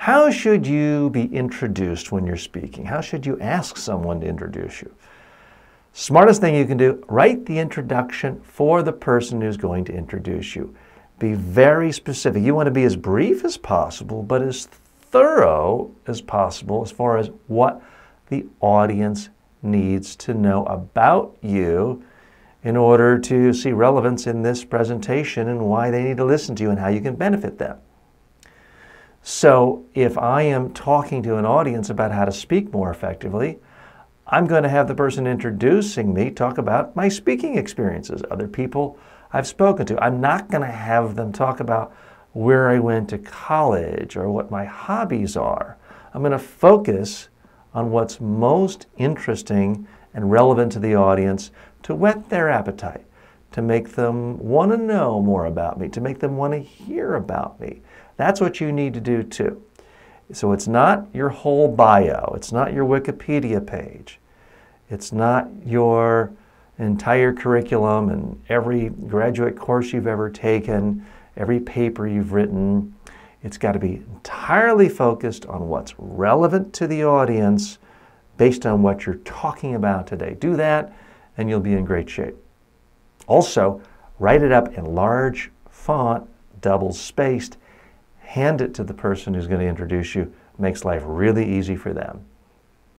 How should you be introduced when you're speaking? How should you ask someone to introduce you? Smartest thing you can do, write the introduction for the person who's going to introduce you. Be very specific. You want to be as brief as possible, but as thorough as possible as far as what the audience needs to know about you in order to see relevance in this presentation and why they need to listen to you and how you can benefit them. So if I am talking to an audience about how to speak more effectively, I'm going to have the person introducing me talk about my speaking experiences, other people I've spoken to. I'm not going to have them talk about where I went to college or what my hobbies are. I'm going to focus on what's most interesting and relevant to the audience to whet their appetite, to make them want to know more about me, to make them want to hear about me. That's what you need to do too. So it's not your whole bio. It's not your Wikipedia page. It's not your entire curriculum and every graduate course you've ever taken, every paper you've written. It's got to be entirely focused on what's relevant to the audience based on what you're talking about today. Do that and you'll be in great shape. Also, write it up in large font, double spaced. Hand it to the person who's going to introduce you. Makes life really easy for them.